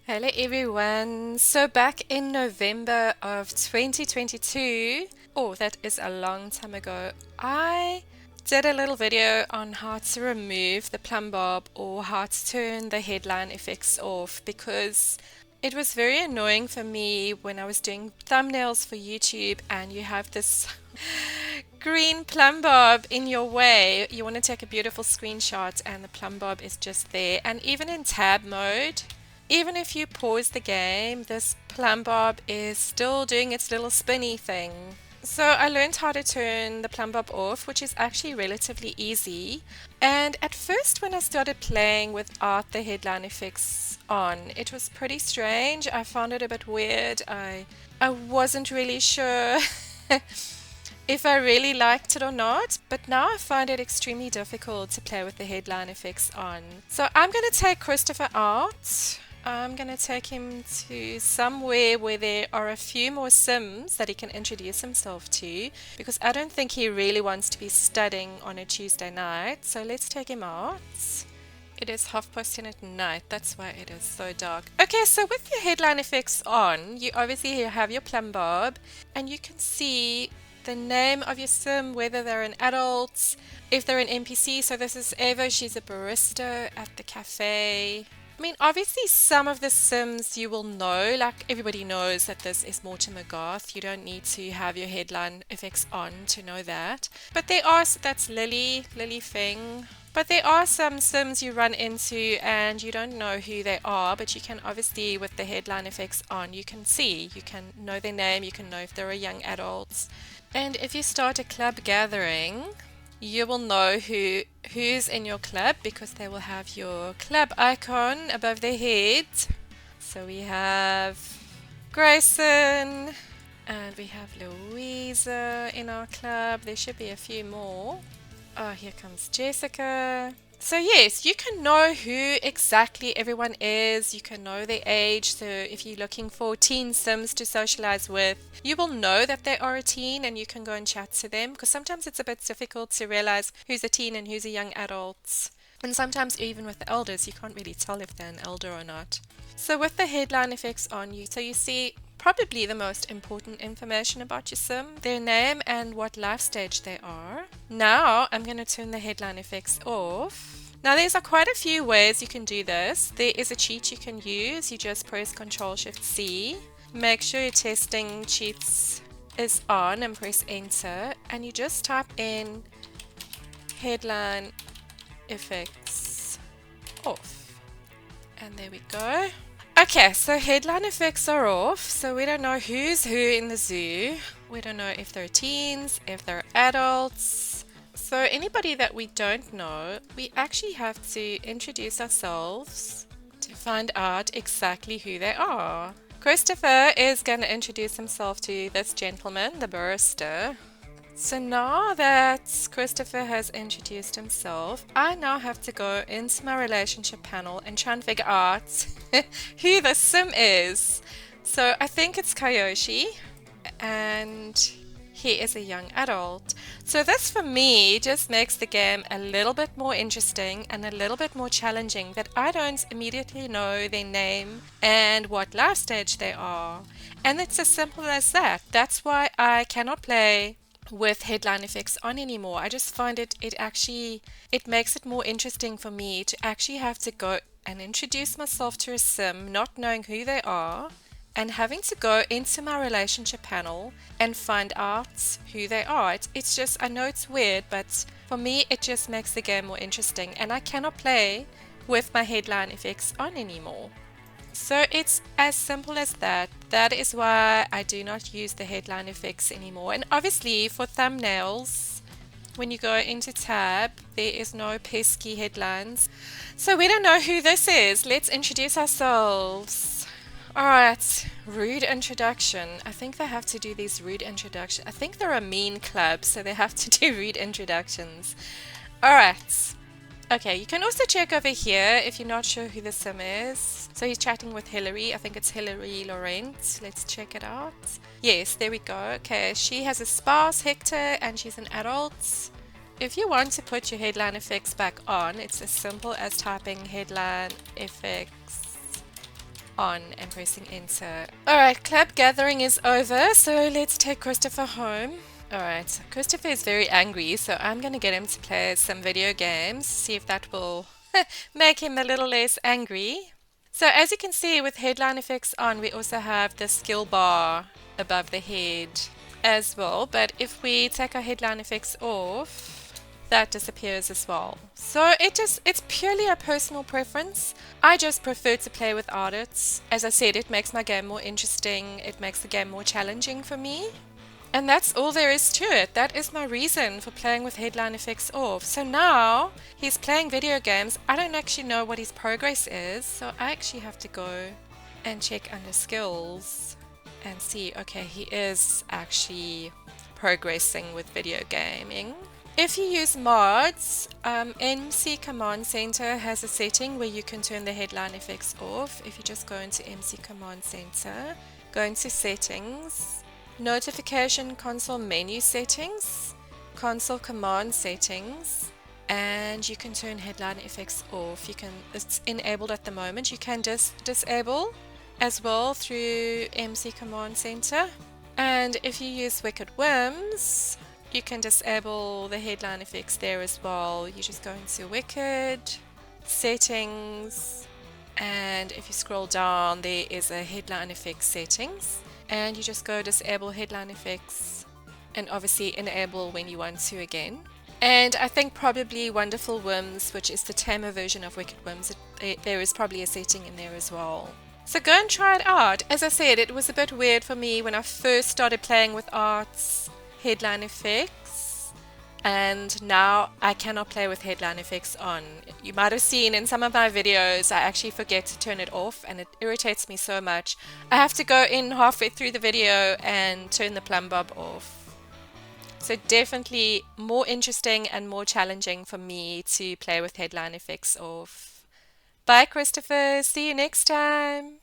Hello everyone. So back in November of 2022, oh, that is a long time ago, I did a little video on how to remove the Plumbob or how to turn the headline effects off because it was very annoying for me when I was doing thumbnails for YouTube and you have this green Plumbob in your way. You want to take a beautiful screenshot and the Plumbob is just there. And even in tab mode, even if you pause the game, this Plumbob is still doing its little spinny thing. So I learned how to turn the Plumbob off, which is actually relatively easy. And at first when I started playing without the headline effects on, it was pretty strange. I found it a bit weird. I wasn't really sure if I really liked it or not, but now I find it extremely difficult to play with the headline effects on. So I'm going to take Christopher out. I'm going to take him to somewhere where there are a few more Sims that he can introduce himself to, because I don't think he really wants to be studying on a Tuesday night. So let's take him out. It is 10:30 at night, that's why it is so dark. Okay, so with your headline effects on, you obviously have your Plumbob, and you can see the name of your sim, whether they're an adult, if they're an NPC. So this is Eva, she's a barista at the cafe. I mean, obviously some of the sims you will know, like everybody knows that this is Mortimer Garth. You don't need to have your headline effects on to know that. But there are, that's Lily Feng. But there are some sims you run into and you don't know who they are, but you can obviously, with the headline effects on, you can see, you can know their name, you can know if they're a young adult. And if you start a club gathering, you will know who's in your club because they will have your club icon above their head. So we have Grayson and we have Louisa in our club. There should be a few more. Oh, here comes Jessica. So yes, you can know who exactly everyone is. You can know their age. So if you're looking for teen sims to socialize with, you will know that they are a teen and you can go and chat to them, because sometimes it's a bit difficult to realize who's a teen and who's a young adult. And sometimes even with the elders, you can't really tell if they're an elder or not. So with the headline effects on you, so you see probably the most important information about your sim, their name and what life stage they are. Now I'm going to turn the headline effects off. Now there's quite a few ways you can do this. There is a cheat you can use. You just press Ctrl+Shift+C. Make sure your testing cheats is on and press enter, and you just type in headline effects off, and there we go. Okay, so headline effects are off, so we don't know who's who in the zoo. We don't know if they're teens, if they're adults. So anybody that we don't know, we actually have to introduce ourselves to find out exactly who they are. Christopher is going to introduce himself to this gentleman, the barista. So now that Christopher has introduced himself, I now have to go into my relationship panel and try and figure out who the sim is. So I think it's Kayoshi, and he is a young adult. So this for me just makes the game a little bit more interesting and a little bit more challenging, that I don't immediately know their name and what life stage they are. And it's as simple as that. That's why I cannot play with headline effects on anymore. I just find it makes it more interesting for me to actually have to go and introduce myself to a sim, not knowing who they are, and having to go into my relationship panel and find out who they are. It's just, I know it's weird, but for me it just makes the game more interesting, and I cannot play with my headline effects on anymore. So it's as simple as that. That is why I do not use the headline effects anymore. And obviously for thumbnails, when you go into tab, there is no pesky headlines. So we don't know who this is. Let's introduce ourselves. Alright, rude introduction. I think they have to do these rude introductions. I think they're a mean club, so they have to do rude introductions. Alright. Okay, you can also check over here if you're not sure who the sim is. So he's chatting with Hillary. I think it's Hillary Laurent. Let's check it out. Yes, there we go. Okay, she has a spouse, Hector, and she's an adult. If you want to put your headline effects back on, it's as simple as typing headline effects on and pressing enter. Alright, club gathering is over, so let's take Christopher home. Alright, Christopher is very angry, so I'm gonna get him to play some video games, see if that will make him a little less angry. So as you can see with headline effects on, we also have the skill bar above the head as well, but if we take our headline effects off, that disappears as well. So it's purely a personal preference. I just prefer to play without it. As I said, it makes my game more interesting, it makes the game more challenging for me. And that's all there is to it. That is my reason for playing with headline effects off. So now he's playing video games. I don't actually know what his progress is, so I actually have to go and check under skills and see, okay, he is actually progressing with video gaming. If you use mods, MC Command Center has a setting where you can turn the headline effects off. If you just go into MC Command Center, go into settings, notification console menu settings, console command settings, and you can turn headline effects off. It's enabled at the moment. You can disable as well through MC Command Center. And if you use Wicked Whims, you can disable the headline effects there as well. You just go into Wicked, Settings, and if you scroll down, there is a headline effects settings, and you just go disable headline effects and obviously enable when you want to again. And I think probably Wonderful Whims, which is the tamer version of Wicked Whims, there is probably a setting in there as well. So go and try it out. As I said, it was a bit weird for me when I first started playing with arts headline effects, and now I cannot play with headline effects on. You might have seen in some of my videos I actually forget to turn it off, and it irritates me so much. I have to go in halfway through the video and turn the Plumbob off. So definitely more interesting and more challenging for me to play with headline effects off. Bye Christopher, see you next time.